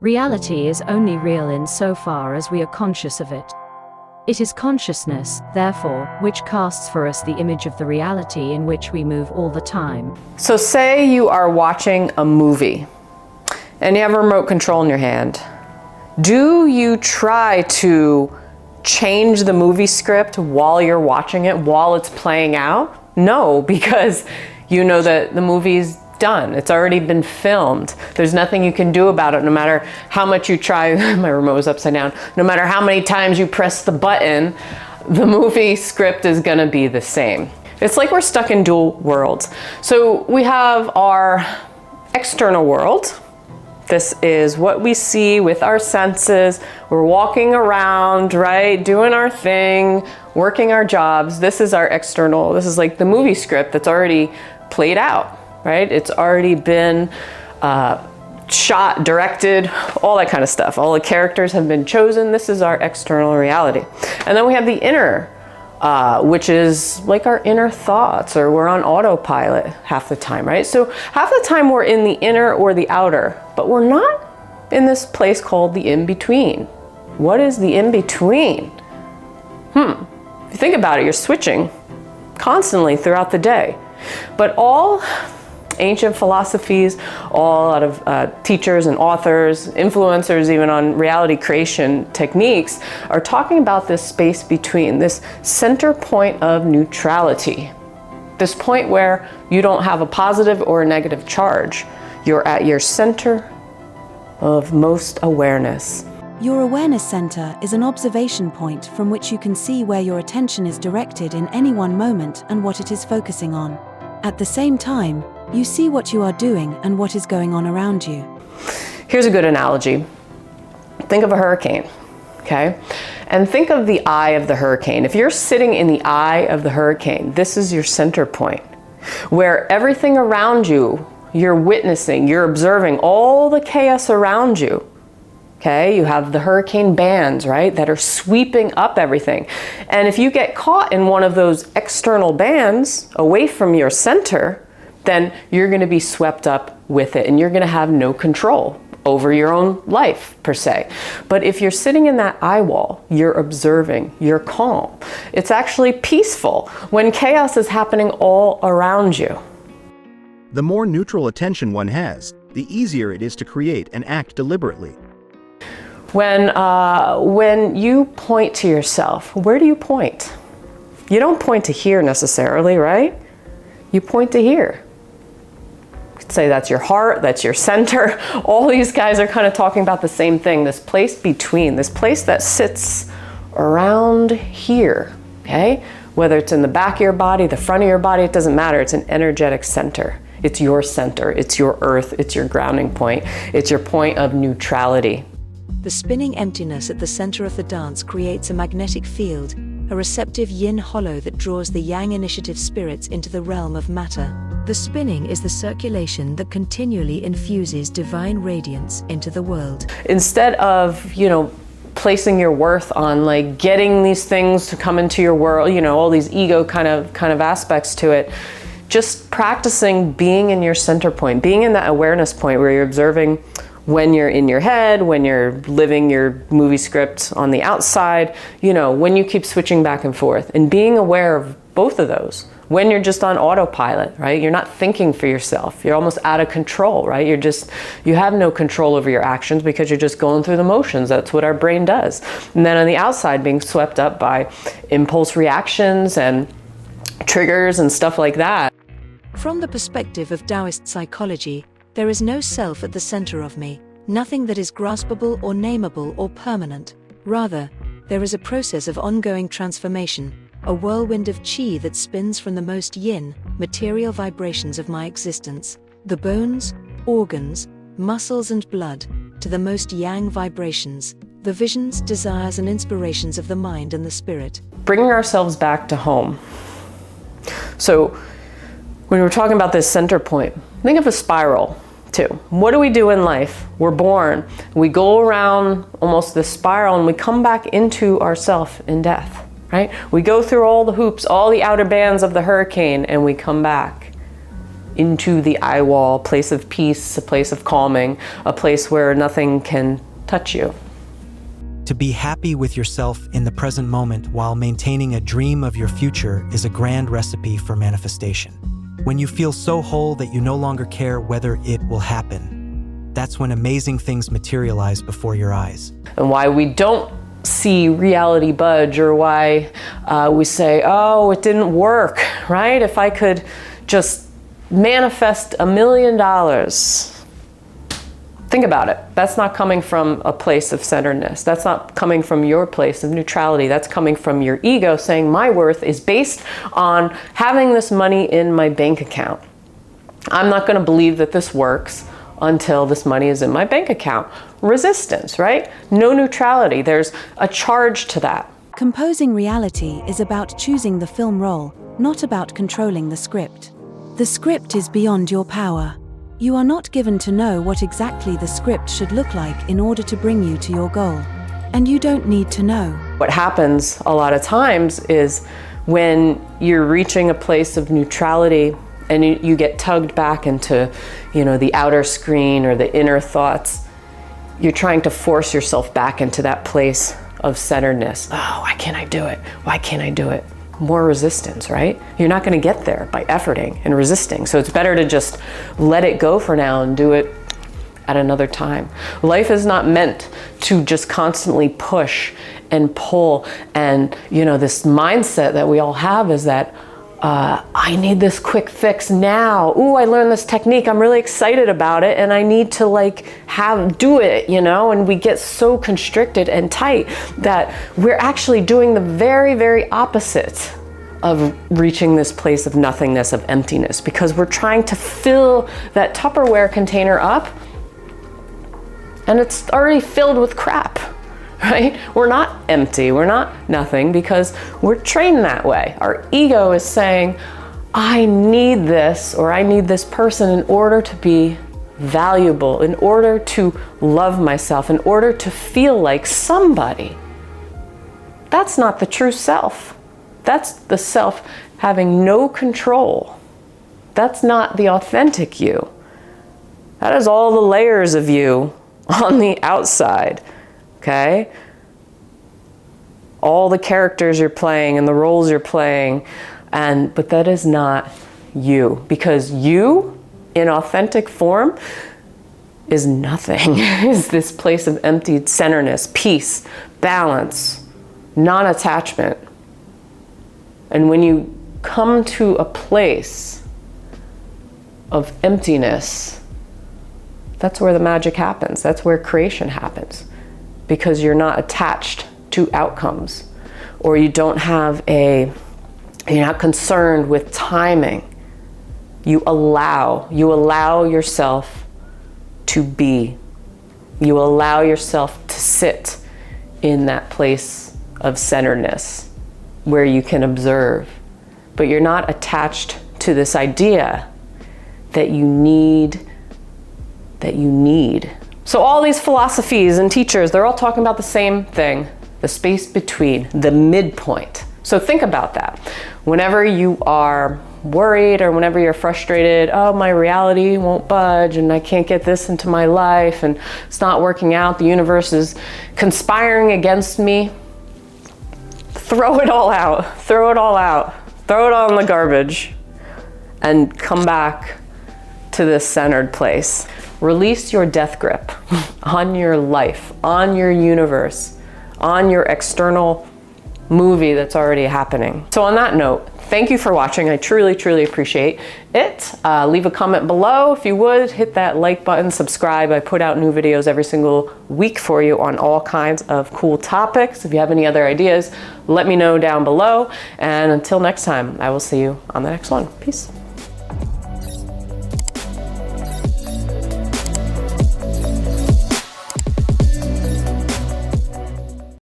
Reality is only real insofar as we are conscious of it. It is consciousness, therefore, which casts for us the image of the reality in which we move all the time. So say you are watching a movie and you have a remote control in your hand. Do you try to change the movie script while you're watching it, while it's playing out? No, because you know that the movie's done. It's already been filmed. There's nothing you can do about it, no matter how much you try. My remote was upside down. No matter how many times you press the button, the movie script is gonna be the same. It's like we're stuck in dual worlds. So we have our external world. This is what we see with our senses. We're walking around, right? Doing our thing, working our jobs. This is our external. This is like the movie script that's already played out, right? It's already been shot, directed, all that kind of stuff. All the characters have been chosen. This is our external reality. And then we have the inner, which is like our inner thoughts, or we're on autopilot half the time, right? So half the time we're in the inner or the outer, but we're not in this place called the in-between. What is the in-between? If you think about it, you're switching constantly throughout the day. But all ancient philosophies, all out of teachers and authors, influencers even on reality creation techniques, are talking about this space between, this center point of neutrality. This point where you don't have a positive or a negative charge. You're at your center of most awareness. Your awareness center is an observation point from which you can see where your attention is directed in any one moment and what it is focusing on. At the same time, you see what you are doing and what is going on around you. Here's a good analogy. Think of a hurricane, okay? And think of the eye of the hurricane. If you're sitting in the eye of the hurricane, this is your center point, where everything around you, you're witnessing, you're observing all the chaos around you. Okay, you have the hurricane bands, right, that are sweeping up everything. And if you get caught in one of those external bands away from your center, then you're going to be swept up with it and you're going to have no control over your own life per se. But if you're sitting in that eye wall, you're observing, you're calm. It's actually peaceful when chaos is happening all around you. The more neutral attention one has, the easier it is to create and act deliberately. When you point to yourself, where do you point? You don't point to here necessarily, right? You point to here. You could say that's your heart, that's your center. All these guys are kind of talking about the same thing, this place between, this place that sits around here, okay? Whether it's in the back of your body, the front of your body, it doesn't matter. It's an energetic center. It's your center, it's your earth, it's your grounding point. It's your point of neutrality. The spinning emptiness at the center of the dance creates a magnetic field, a receptive yin hollow that draws the yang initiative spirits into the realm of matter. The spinning is the circulation that continually infuses divine radiance into the world. Instead of, placing your worth on like getting these things to come into your world, all these ego kind of aspects to it, just practicing being in your center point, being in that awareness point where you're observing when you're in your head, when you're living your movie script on the outside, when you keep switching back and forth, and being aware of both of those. When you're just on autopilot, right? You're not thinking for yourself. You're almost out of control, right? You have no control over your actions because you're just going through the motions. That's what our brain does. And then on the outside, being swept up by impulse reactions and triggers and stuff like that. From the perspective of Taoist psychology, there is no self at the center of me, nothing that is graspable or nameable or permanent. Rather, there is a process of ongoing transformation, a whirlwind of qi that spins from the most yin, material vibrations of my existence, the bones, organs, muscles and blood, to the most yang vibrations, the visions, desires and inspirations of the mind and the spirit. Bringing ourselves back to home. So, when we're talking about this center point, think of a spiral. Too. What do we do in life? We're born. We go around almost this spiral and we come back into ourself in death, right? We go through all the hoops, all the outer bands of the hurricane, and we come back. into the eye wall, a place of peace, a place of calming, a place where nothing can touch you. To be happy with yourself in the present moment while maintaining a dream of your future is a grand recipe for manifestation. When you feel so whole that you no longer care whether it will happen, that's when amazing things materialize before your eyes. And why we don't see reality budge, or why we say, oh, it didn't work, right? If I could just manifest $1 million. Think about it. That's not coming from a place of centeredness. That's not coming from your place of neutrality. That's coming from your ego saying my worth is based on having this money in my bank account. I'm not going to believe that this works until this money is in my bank account. Resistance, right? No neutrality. There's a charge to that. Composing reality is about choosing the film role, not about controlling the script. The script is beyond your power. You are not given to know what exactly the script should look like in order to bring you to your goal. And you don't need to know. What happens a lot of times is when you're reaching a place of neutrality and you get tugged back into, the outer screen or the inner thoughts, you're trying to force yourself back into that place of centeredness. Oh, why can't I do it? Why can't I do it? More resistance, right? You're not going to get there by efforting and resisting. So it's better to just let it go for now and do it at another time. Life is not meant to just constantly push and pull. And, this mindset that we all have is that I need this quick fix now. Ooh, I learned this technique. I'm really excited about it. And I need to do it, and we get so constricted and tight that we're actually doing the very, very opposite of reaching this place of nothingness, of emptiness, because we're trying to fill that Tupperware container up and it's already filled with crap. Right? We're not empty, we're not nothing, because we're trained that way. Our ego is saying, I need this, or I need this person in order to be valuable, in order to love myself, in order to feel like somebody. That's not the true self. That's the self having no control. That's not the authentic you. That is all the layers of you on the outside. Okay? All the characters you're playing and the roles you're playing, but that is not you, because you in authentic form is nothing. Is this place of emptied centeredness, peace, balance, non-attachment. And when you come to a place of emptiness, that's where the magic happens. That's where creation happens. Because you're not attached to outcomes, or you're not concerned with timing. You allow yourself to be. You allow yourself to sit in that place of centeredness where you can observe, but you're not attached to this idea that you need. So all these philosophies and teachers, they're all talking about the same thing, the space between, the midpoint. So think about that. Whenever you are worried or whenever you're frustrated, oh, my reality won't budge and I can't get this into my life and it's not working out, the universe is conspiring against me, throw it all out, throw it all in the garbage and come back to this centered place. Release your death grip on your life, on your universe, on your external movie that's already happening. So on that note, thank you for watching. I truly, truly appreciate it. Leave a comment below if you would. Hit that like button, subscribe. I put out new videos every single week for you on all kinds of cool topics. If you have any other ideas, let me know down below. And until next time, I will see you on the next one. Peace.